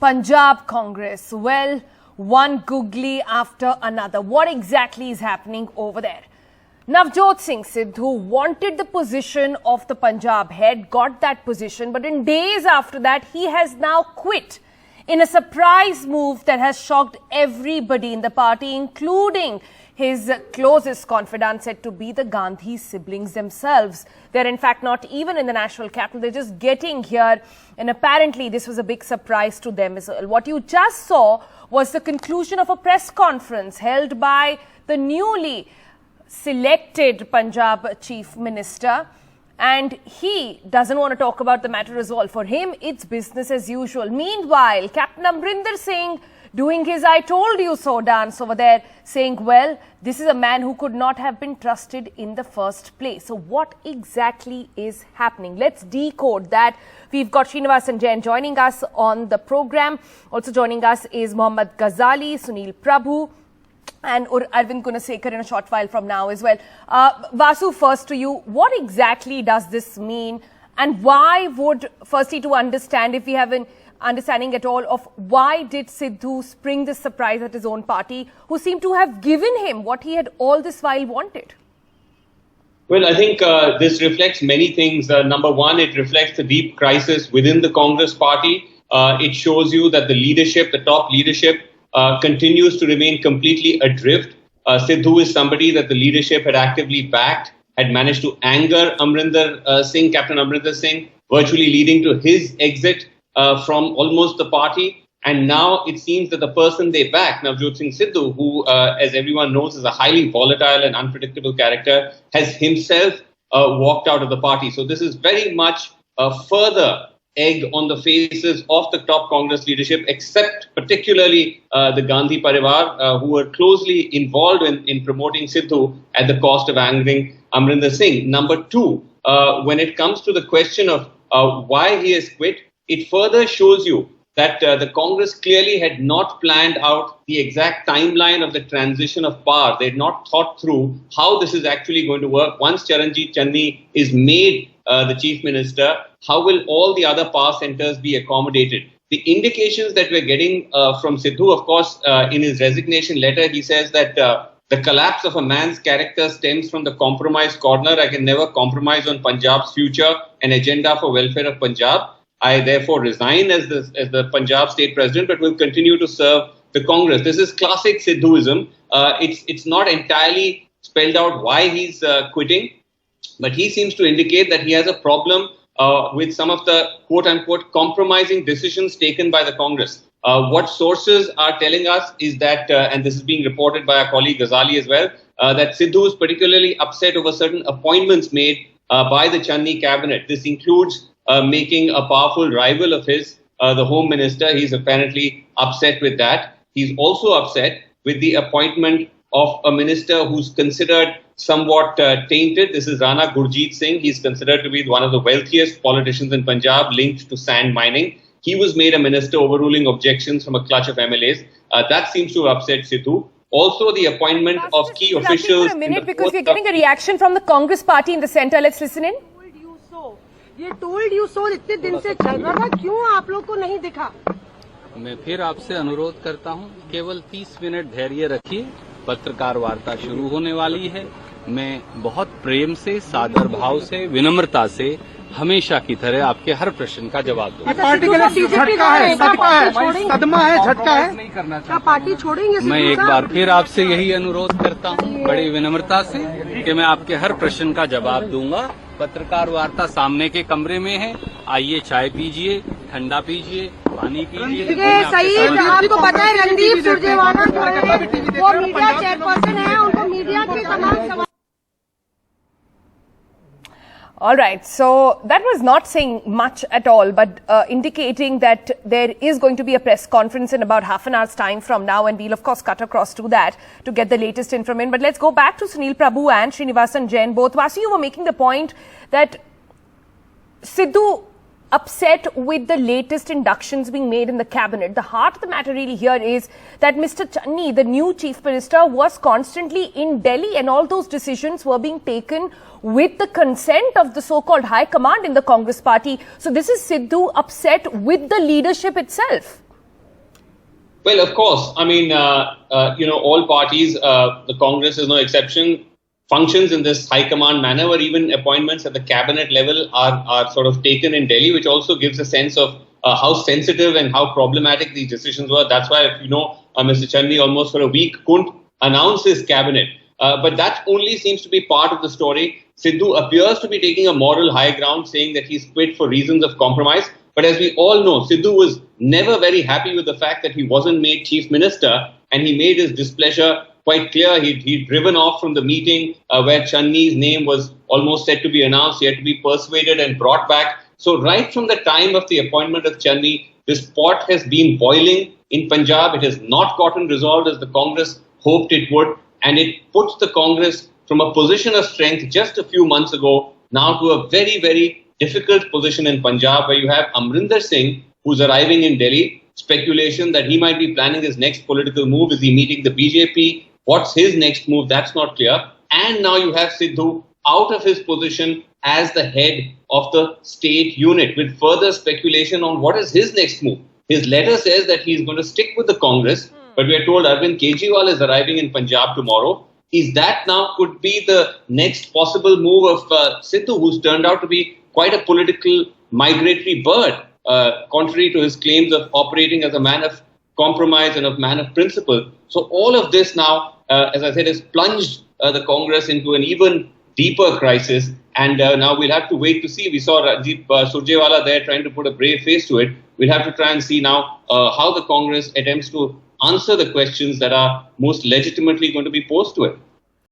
Punjab Congress. Well, one googly after another. What exactly is happening over there? Navjot Singh Sidhu wanted the position of the Punjab head, got that position, but in days after that, he has now quit in a surprise move that has shocked everybody in the party, including his closest confidant, said to be the Gandhis siblings themselves. They're in fact not even in the national capital. They're just getting here. And apparently this was a big surprise to them as well. What you just saw was the conclusion of a press conference held by the newly selected Punjab Chief Minister. And he doesn't want to talk about the matter as well. For him, it's business as usual. Meanwhile, Captain Amrinder Singh doing his I told you so dance over there, saying, well, this is a man who could not have been trusted in the first place. So what exactly is happening? Let's decode that. We've got Srinivasan Jain joining us on the program. Also joining us is Mohammad Ghazali, Sunil Prabhu, and Arvind Gunasekar in a short while from now as well. Vasu, first to you, what exactly does this mean? And why would, firstly to understand, if we have an understanding at all of why did Sidhu spring this surprise at his own party, who seemed to have given him what he had all this while wanted? Well, I think this reflects many things. Number one, it reflects the deep crisis within the Congress party. It shows you that the leadership, the top leadership, continues to remain completely adrift. Sidhu is somebody that the leadership had actively backed, had managed to anger Amrinder Singh, Captain Amrinder Singh, virtually leading to his exit from almost the party. And now it seems that the person they back, Navjot Singh Sidhu, who, as everyone knows, is a highly volatile and unpredictable character, has himself walked out of the party. So this is very much a further egg on the faces of the top Congress leadership, except particularly the Gandhi Parivar, who were closely involved in promoting Sidhu at the cost of angering Amrinder Singh. Number two, when it comes to the question of why he has quit, it further shows you that the Congress clearly had not planned out the exact timeline of the transition of power. They had not thought through how this is actually going to work. Once Charanjit Channi is made the chief minister, how will all the other power centers be accommodated? The indications that we're getting from Sidhu, of course, in his resignation letter, he says that the collapse of a man's character stems from the compromise corner. I can never compromise on Punjab's future and agenda for welfare of Punjab. I therefore resign as the Punjab state president, but will continue to serve the Congress. This is classic Sidhuism. It's not entirely spelled out why he's quitting, but he seems to indicate that he has a problem with some of the quote-unquote compromising decisions taken by the Congress. What sources are telling us is that, and this is being reported by our colleague Ghazali as well, that Sidhu is particularly upset over certain appointments made by the Channi cabinet. This includes making a powerful rival of his, the Home Minister. He's apparently upset with that. He's also upset with the appointment of a minister who's considered somewhat tainted. This is Rana Gurjeet Singh. He's considered to be one of the wealthiest politicians in Punjab linked to sand mining. He was made a minister overruling objections from a clutch of MLAs. That seems to have upset Sidhu. Also, the appointment of key officials. For a minute, because we're getting a reaction from the Congress party in the centre. Let's listen in. ये told you so इतने दिन से चल रहा था, क्यों आप लोग को नहीं दिखा? मैं फिर आपसे अनुरोध करता हूं, केवल 30 मिनट धैर्य रखिए, पत्रकार वार्ता शुरू होने वाली है। मैं बहुत प्रेम से, सादर भाव से, विनम्रता से हमेशा की तरह आपके हर प्रश्न का जवाब दूंगा। पार्टी के लिए झटका है, सदमा है, झटका है, क्या पार्टी छोड़ेंगे? मैं एक बार फिर आपसे यही अनुरोध करता हूं, बड़ी विनम्रता से, कि मैं आपके हर प्रश्न का जवाब दूंगा। पत्रकार वार्ता सामने के कमरे में है, आइए चाय पीजिए, ठंडा पीजिए, पानी पीजिए। सही, आपको पता है रणदीप सुरजेवाला वो मीडिया चेयरपर्सन है, उनको मीडिया के तमाम सवाल। All right, so that was not saying much at all, but indicating that there is going to be a press conference in about half an hour's time from now, and we'll of course cut across to that to get the latest information. But let's go back to Sunil Prabhu and Srinivasan Jain. Both, Vasu, you were making the point that Sidhu upset with the latest inductions being made in the cabinet. The heart of the matter really here is that Mr. Channi, the new chief minister, was constantly in Delhi, and all those decisions were being taken with the consent of the so-called high command in the Congress party. So this is Sidhu upset with the leadership itself. Well, of course. I mean, all parties, the Congress is no exception, functions in this high command manner, where even appointments at the cabinet level are sort of taken in Delhi, which also gives a sense of how sensitive and how problematic these decisions were. That's why, Mr. Channi almost for a week couldn't announce his cabinet. But that only seems to be part of the story. Sidhu appears to be taking a moral high ground, saying that he's quit for reasons of compromise. But as we all know, Sidhu was never very happy with the fact that he wasn't made chief minister, and he made his displeasure quite clear. He'd driven off from the meeting where Channi's name was almost set to be announced. He had to be persuaded and brought back. So right from the time of the appointment of Channi, this pot has been boiling in Punjab. It has not gotten resolved as the Congress hoped it would. And it puts the Congress from a position of strength just a few months ago now to a very, very difficult position in Punjab, where you have Amrinder Singh, who's arriving in Delhi. Speculation that he might be planning his next political move. Is he meeting the BJP? What's his next move? That's not clear. And now you have Sidhu out of his position as the head of the state unit, with further speculation on what is his next move. His letter says that he's going to stick with the Congress, but we are told Arvind Kejriwal is arriving in Punjab tomorrow. Is that now could be the next possible move of Sidhu, who's turned out to be quite a political migratory bird, contrary to his claims of operating as a man of compromise and a man of principle. So all of this now, as I said, has plunged the Congress into an even deeper crisis. And now we'll have to wait to see. We saw Rajiv Surjewala there trying to put a brave face to it. We'll have to try and see now how the Congress attempts to answer the questions that are most legitimately going to be posed to it.